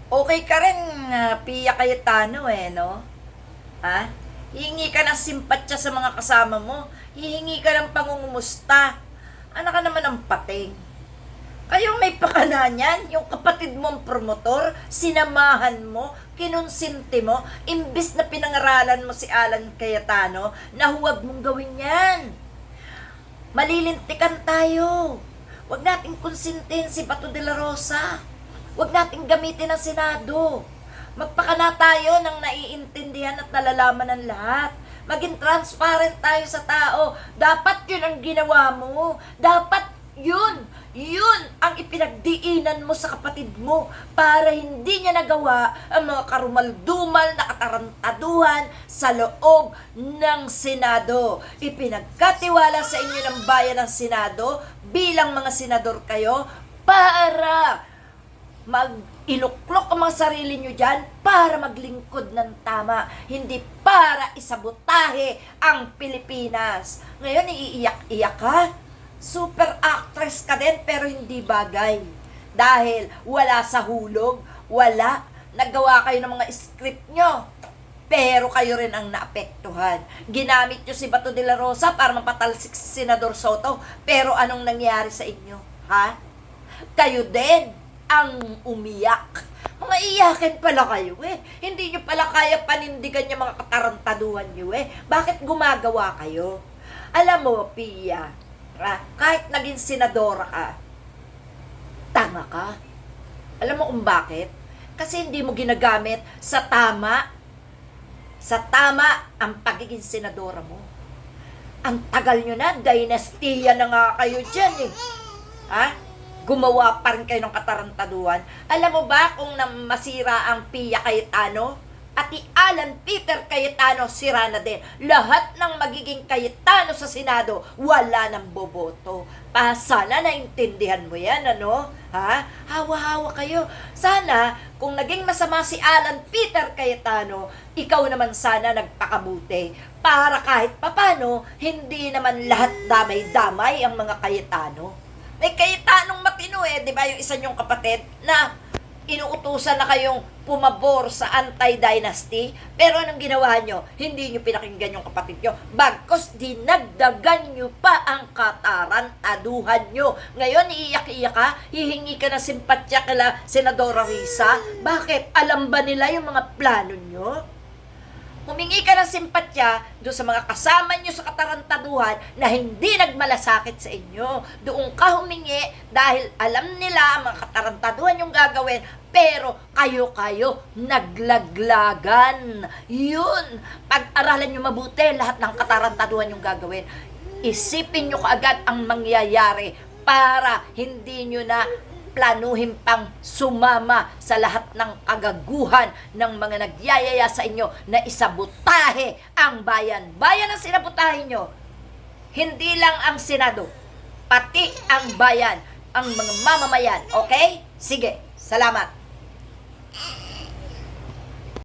Okay ka rin, Pia Cayetano no? Ha? Hihingi ka ng simpatya sa mga kasama mo. Hihingi ka ng pangungumusta. Anak ka naman ng pating. Kayo may pakana niyan, yung kapatid mong promotor, sinamahan mo, kinonsinti mo, imbis na pinangaralan mo si Alan Cayetano, na huwag mong gawin yan. Malilintikan tayo. Huwag nating konsintin si Bato de la Rosa. Huwag nating gamitin ang Senado. Magpakana tayo ng naiintindihan at nalalaman ng lahat. Maging transparent tayo sa tao. Dapat yun ang ginawa mo. Dapat yun ang ipinagdiinan mo sa kapatid mo para hindi niya nagawa ang mga karumaldumal na katarantaduhan sa loob ng Senado. Ipinagkatiwala sa inyo ng bayan ng Senado bilang mga senador kayo para mag-iluklok ang mga sarili nyo dyan para maglingkod ng tama, hindi para isabotahe ang Pilipinas. Ngayon, iiyak-iyak ka? Super actress ka din pero hindi bagay. Dahil wala sa hulog, wala. Naggawa kayo ng mga script nyo. Pero kayo rin ang naapektuhan. Ginamit nyo si Bato de la Rosa para mapatalsik si Senador Soto. Pero anong nangyari sa inyo? Ha? Kayo din ang umiyak. Mga iyakin pala kayo Hindi nyo pala kaya panindigan yung mga katarantaduhan nyo Bakit gumagawa kayo? Alam mo, Pia, kahit naging senadora ka, tama ka. Alam mo kung bakit? Kasi hindi mo ginagamit sa tama ang pagiging senadora mo. Ang tagal nyo na, dinastiya na nga kayo dyan Ha? Gumawa pa rin kayo ng katarantaduhan. Alam mo ba kung masira ang Pia Cayetano? At Alan Peter Cayetano, sira na din. Lahat ng magiging Cayetano sa Senado, wala nang boboto. Sana naintindihan mo yan, Ha? Hawa-hawa kayo. Sana, kung naging masama si Alan Peter Cayetano, ikaw naman sana nagpakabuti. Para kahit papano, hindi naman lahat damay-damay ang mga Cayetano. May Cayetanong matino di ba yung isa niyong kapatid na inuutusan na kayong pumabor sa anti-dynasty, pero anong ginawa nyo? Hindi nyo pinakinggan yung kapatid nyo. Bagkos dinagdagan nyo pa ang katarantaduhan nyo. Ngayon, iiyak-iyak ka, hihingi ka ng simpatya kala Senadora Risa. Bakit? Alam ba nila yung mga plano nyo? Humingi ka ng simpatya doon sa mga kasama nyo sa katarantaduhan na hindi nagmalasakit sa inyo. Doon ka humingi dahil alam nila ang mga katarantaduhan yung gagawin, pero kayo naglaglagan. Yun. Pag-aralan nyo mabuti lahat ng katarantaduhan yung gagawin. Isipin nyo kaagad ang mangyayari para hindi nyo na planuhin pang sumama sa lahat ng kagaguhan ng mga nagyayaya sa inyo na isabotahe ang bayan. Bayan ang sinabotahe nyo. Hindi lang ang Senado, pati ang bayan, ang mga mamamayan. Okay? Sige, salamat.